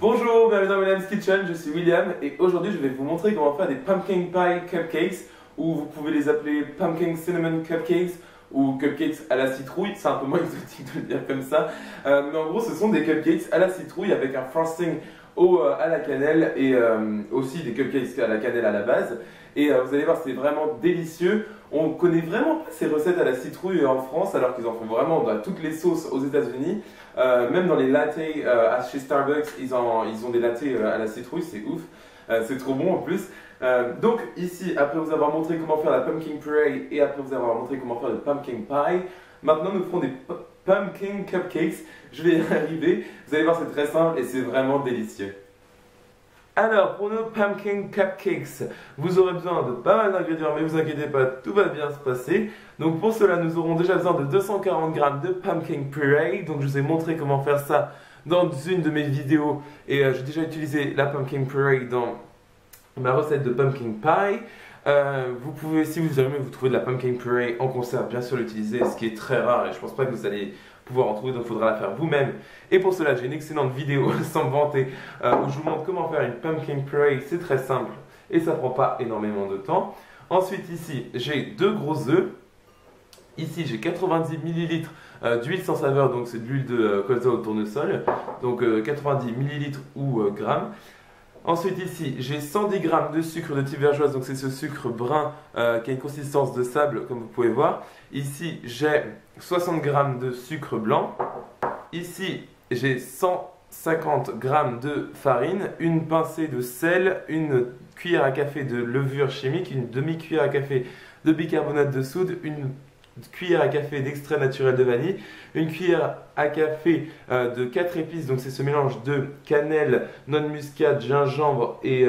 Bonjour, bienvenue dans William's Kitchen, je suis William et aujourd'hui je vais vous montrer comment faire des pumpkin pie cupcakes ou vous pouvez les appeler pumpkin cinnamon cupcakes ou cupcakes à la citrouille, c'est un peu moins exotique de le dire comme ça, mais en gros ce sont des cupcakes à la citrouille avec un frosting à la cannelle et aussi des cupcakes à la cannelle à la base et vous allez voir c'est vraiment délicieux. On connaît vraiment pas ces recettes à la citrouille en France alors qu'ils en font vraiment dans toutes les sauces aux États-Unis. Même dans les lattes chez Starbucks, ils ont des lattes à la citrouille, c'est ouf. C'est trop bon en plus. Donc ici, après vous avoir montré comment faire la pumpkin puree et après vous avoir montré comment faire le pumpkin pie, maintenant nous ferons des pumpkin cupcakes. Je vais y arriver. Vous allez voir, c'est très simple et c'est vraiment délicieux. Alors, pour nos pumpkin cupcakes, vous aurez besoin de pas mal d'ingrédients, mais vous inquiétez pas, tout va bien se passer. Donc pour cela, nous aurons déjà besoin de 240 g de pumpkin puree. Donc je vous ai montré comment faire ça dans une de mes vidéos. Et j'ai déjà utilisé la pumpkin puree dans ma recette de pumpkin pie. Vous pouvez, si vous jamais vous trouvez de la pumpkin puree en conserve, bien sûr l'utiliser, ce qui est très rare et je pense pas que vous allez pouvoir en trouver, donc il faudra la faire vous-même. Et pour cela, j'ai une excellente vidéo, sans me vanter, où je vous montre comment faire une pumpkin puree. C'est très simple et ça prend pas énormément de temps. Ensuite, ici, j'ai 2 gros œufs. Ici, j'ai 90 ml d'huile sans saveur, donc c'est de l'huile de colza au tournesol, donc 90 ml ou grammes. Ensuite ici, j'ai 110 g de sucre de type vergeoise, donc c'est ce sucre brun qui a une consistance de sable comme vous pouvez voir. Ici, j'ai 60 g de sucre blanc. Ici, j'ai 150 g de farine, une pincée de sel, une cuillère à café de levure chimique, une demi-cuillère à café de bicarbonate de soude, une cuillère à café d'extrait naturel de vanille, une cuillère à café de 4 épices, donc c'est ce mélange de cannelle, noix de muscade, gingembre et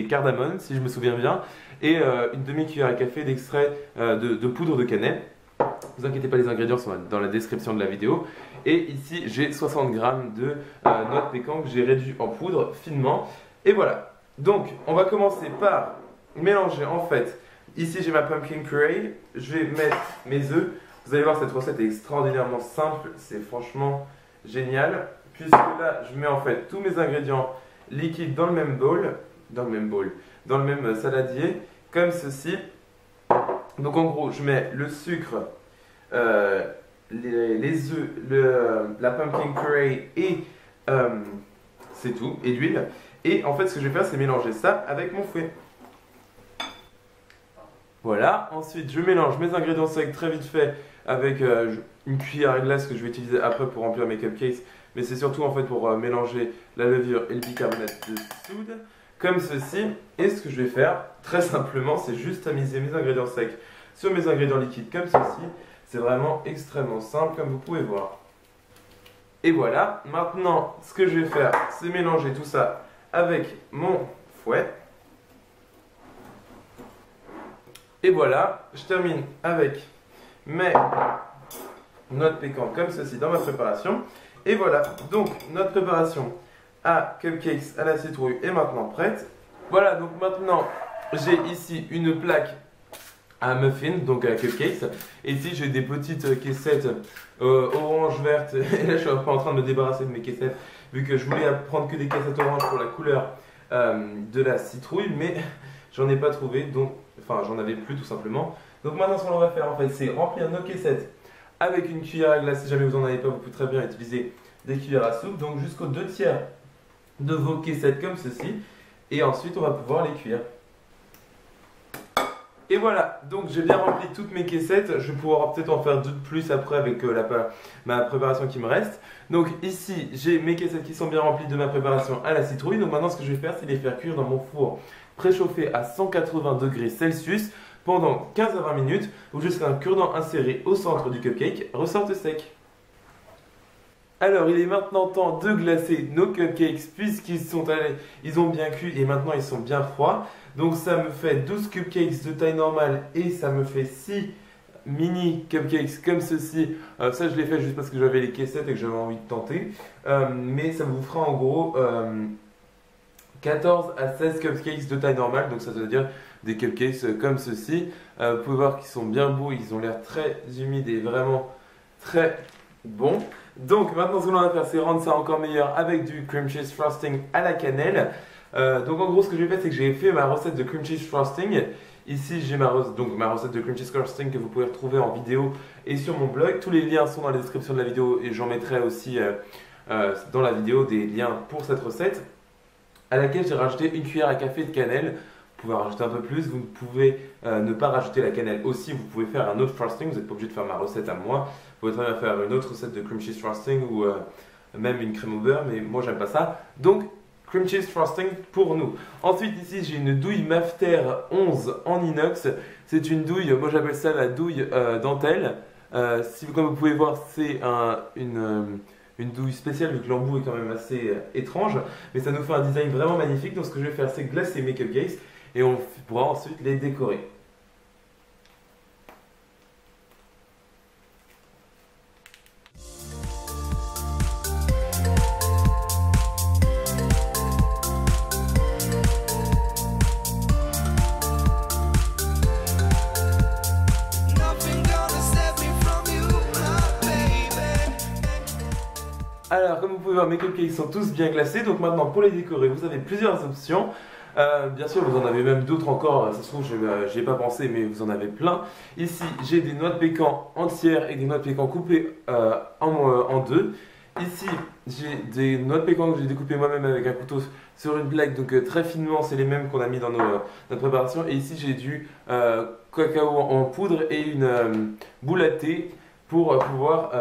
cardamome, si je me souviens bien, et une demi-cuillère à café d'extrait de poudre de cannelle. Ne vous inquiétez pas, les ingrédients sont dans la description de la vidéo. Et ici, j'ai 60 g de noix de pécan que j'ai réduit en poudre finement. Et voilà. Donc, on va commencer par mélanger en fait. Ici, j'ai ma pumpkin puree. Je vais mettre mes œufs. Vous allez voir, cette recette est extraordinairement simple. C'est franchement génial. Puisque là, je mets en fait tous mes ingrédients liquides dans le même bowl. Dans le même saladier. Comme ceci. Donc en gros, je mets le sucre, les œufs, la pumpkin puree et c'est tout, et l'huile. Et en fait, ce que je vais faire, c'est mélanger ça avec mon fouet. Voilà, ensuite je mélange mes ingrédients secs très vite fait avec une cuillère à glace que je vais utiliser après pour remplir mes cupcakes. Mais c'est surtout en fait pour mélanger la levure et le bicarbonate de soude, comme ceci. Et ce que je vais faire, très simplement, c'est juste tamiser mes ingrédients secs sur mes ingrédients liquides comme ceci. C'est vraiment extrêmement simple comme vous pouvez voir. Et voilà, maintenant ce que je vais faire, c'est mélanger tout ça avec mon fouet. Et voilà, je termine avec mes noix de pécan comme ceci dans ma préparation. Et voilà, donc notre préparation à cupcakes à la citrouille est maintenant prête. Voilà, donc maintenant j'ai ici une plaque à muffins, donc à cupcakes. Et ici j'ai des petites caissettes orange, verte. Et là je suis un peu en train de me débarrasser de mes caissettes, vu que je voulais prendre que des caissettes orange pour la couleur de la citrouille, mais j'en ai pas trouvé, donc, enfin j'en avais plus tout simplement. Donc maintenant ce qu'on va faire en fait, c'est remplir nos caissettes avec une cuillère à glace. Si jamais vous n'en avez pas, vous pouvez très bien utiliser des cuillères à soupe, donc jusqu'aux 2/3 de vos caissettes comme ceci. Et ensuite on va pouvoir les cuire. Et voilà, donc j'ai bien rempli toutes mes caissettes. Je vais pouvoir peut-être en faire 2 de plus après avec ma préparation qui me reste. Donc ici, j'ai mes caissettes qui sont bien remplies de ma préparation à la citrouille. Donc maintenant, ce que je vais faire, c'est les faire cuire dans mon four préchauffé à 180 degrés Celsius pendant 15 à 20 minutes ou jusqu'à un cure-dent inséré au centre du cupcake ressorte sec. Alors, il est maintenant temps de glacer nos cupcakes ils ont bien cuit et maintenant ils sont bien froids. Donc ça me fait 12 cupcakes de taille normale et ça me fait 6 mini cupcakes comme ceci. Ça je l'ai fait juste parce que j'avais les caissettes et que j'avais envie de tenter. Mais ça vous fera en gros 14 à 16 cupcakes de taille normale. Donc ça veut dire des cupcakes comme ceci. Vous pouvez voir qu'ils sont bien beaux, ils ont l'air très humides et vraiment très Bon, donc maintenant ce que l'on va faire c'est rendre ça encore meilleur avec du cream cheese frosting à la cannelle. Donc en gros ce que j'ai fait c'est que j'ai fait ma recette de cream cheese frosting. Ici j'ai ma recette de cream cheese frosting que vous pouvez retrouver en vidéo et sur mon blog. Tous les liens sont dans la description de la vidéo et j'en mettrai aussi dans la vidéo des liens pour cette recette à laquelle j'ai rajouté une cuillère à café de cannelle. Vous pouvez en rajouter un peu plus, vous pouvez ne pas rajouter la cannelle aussi, vous pouvez faire un autre frosting, vous n'êtes pas obligé de faire ma recette à moi. Vous pouvez très bien faire une autre recette de cream cheese frosting ou même une crème au beurre, mais moi j'aime pas ça. Donc, cream cheese frosting pour nous. Ensuite, ici j'ai une douille Mafter 11 en inox. C'est une douille, moi j'appelle ça la douille dentelle. Comme vous pouvez voir, c'est une douille spéciale vu que l'embout est quand même assez étrange. Mais ça nous fait un design vraiment magnifique. Donc ce que je vais faire, c'est glacer mes cupcakes et on pourra ensuite les décorer. Alors, comme vous pouvez voir, mes cupcakes sont tous bien glacés. Donc maintenant, pour les décorer, vous avez plusieurs options. Bien sûr, vous en avez même d'autres encore. Ça se trouve, j'y ai pas pensé, mais vous en avez plein. Ici, j'ai des noix de pécan entières et des noix de pécan coupées en deux. Ici, j'ai des noix de pécan que j'ai découpées moi-même avec un couteau sur une plaque. Donc très finement, c'est les mêmes qu'on a mis dans notre préparation. Et ici, j'ai du cacao en poudre et une boule à thé pour pouvoir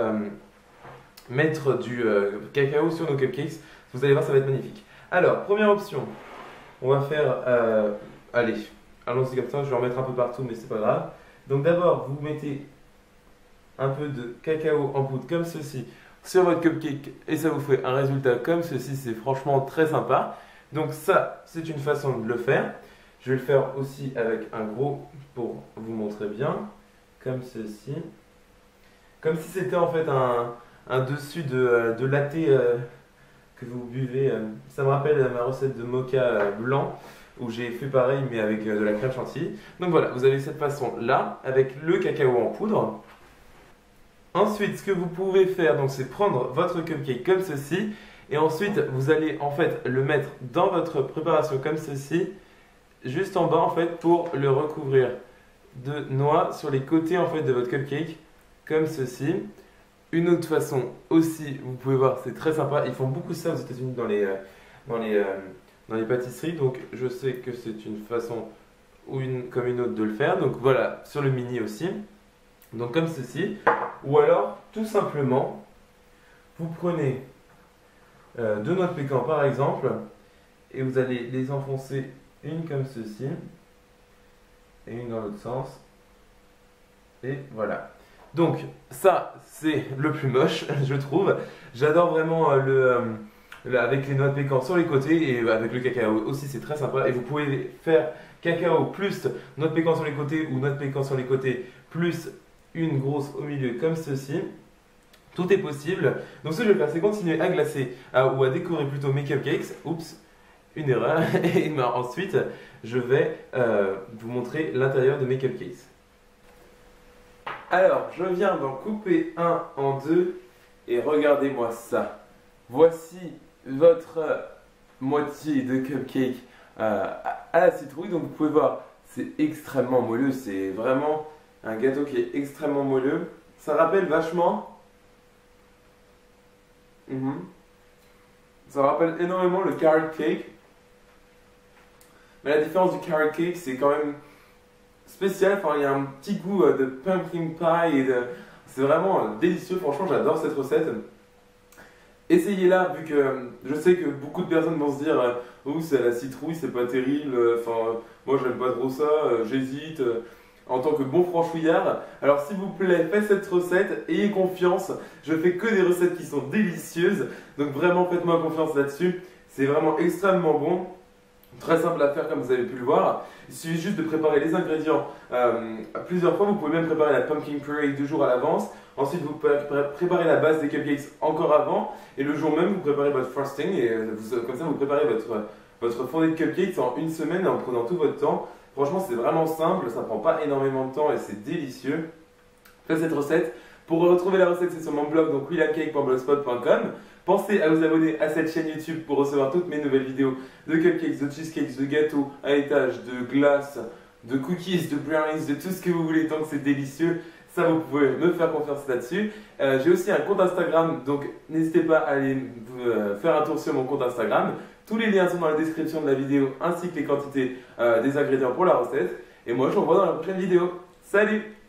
mettre du cacao sur nos cupcakes. Vous allez voir, ça va être magnifique. Alors, première option, on va faire... allez, allons-y comme ça, je vais en mettre un peu partout, mais c'est pas grave. Donc d'abord, vous mettez un peu de cacao en poudre comme ceci sur votre cupcake et ça vous fait un résultat comme ceci. C'est franchement très sympa. Donc ça, c'est une façon de le faire. Je vais le faire aussi avec un gros pour vous montrer bien, comme ceci. Comme si c'était en fait un dessus de latte que vous buvez. Ça me rappelle ma recette de mocha blanc où j'ai fait pareil mais avec de la crème chantilly. Donc voilà, vous avez cette façon là avec le cacao en poudre. Ensuite, ce que vous pouvez faire, donc, c'est prendre votre cupcake comme ceci et ensuite vous allez en fait le mettre dans votre préparation comme ceci, juste en bas en fait pour le recouvrir de noix sur les côtés en fait de votre cupcake comme ceci. Une autre façon aussi, vous pouvez voir, c'est très sympa. Ils font beaucoup ça aux États-Unis dans les pâtisseries. Donc je sais que c'est une façon comme une autre de le faire. Donc voilà, sur le mini aussi. Donc comme ceci. Ou alors, tout simplement, vous prenez deux noix de pécan par exemple. Et vous allez les enfoncer une comme ceci. Et une dans l'autre sens. Et voilà. Donc ça c'est le plus moche je trouve. J'adore vraiment avec les noix de pécan sur les côtés et avec le cacao aussi, c'est très sympa. Et vous pouvez faire cacao plus noix de pécan sur les côtés ou noix de pécan sur les côtés plus une grosse au milieu comme ceci. Tout est possible. Donc ce que je vais faire c'est continuer à glacer ou à décorer plutôt mes cupcakes. Oups, une erreur. Et ensuite je vais vous montrer l'intérieur de mes cupcakes. Alors, je viens d'en couper un en deux et regardez-moi ça. Voici votre moitié de cupcake à la citrouille. Donc, vous pouvez voir, c'est extrêmement moelleux. C'est vraiment un gâteau qui est extrêmement moelleux. Ça rappelle vachement. Ça rappelle énormément le carrot cake. Mais la différence du carrot cake, c'est quand même spécial, enfin il y a un petit goût de pumpkin pie c'est vraiment délicieux, franchement j'adore cette recette. Essayez-la vu que je sais que beaucoup de personnes vont se dire oh c'est à la citrouille, c'est pas terrible, enfin moi j'aime pas trop ça, j'hésite en tant que bon franchouillard. Alors s'il vous plaît, faites cette recette, ayez confiance, je fais que des recettes qui sont délicieuses, donc vraiment faites-moi confiance là-dessus, c'est vraiment extrêmement bon. Très simple à faire comme vous avez pu le voir. Il suffit juste de préparer les ingrédients plusieurs fois. Vous pouvez même préparer la pumpkin puree 2 jours à l'avance. Ensuite vous préparez la base des cupcakes encore avant. Et le jour même vous préparez votre frosting. Et comme ça vous préparez votre fondée de cupcakes en une semaine en prenant tout votre temps. Franchement c'est vraiment simple, ça prend pas énormément de temps et c'est délicieux. Faites cette recette. Pour retrouver la recette, c'est sur mon blog, donc williamcake.blogspot.com. Pensez à vous abonner à cette chaîne YouTube pour recevoir toutes mes nouvelles vidéos de cupcakes, de cheesecakes, de gâteaux à étage, de glace, de cookies, de brownies, de tout ce que vous voulez tant que c'est délicieux. Ça, vous pouvez me faire confiance là-dessus. J'ai aussi un compte Instagram, donc n'hésitez pas à aller faire un tour sur mon compte Instagram. Tous les liens sont dans la description de la vidéo ainsi que les quantités des ingrédients pour la recette. Et moi, je vous revois dans la prochaine vidéo. Salut!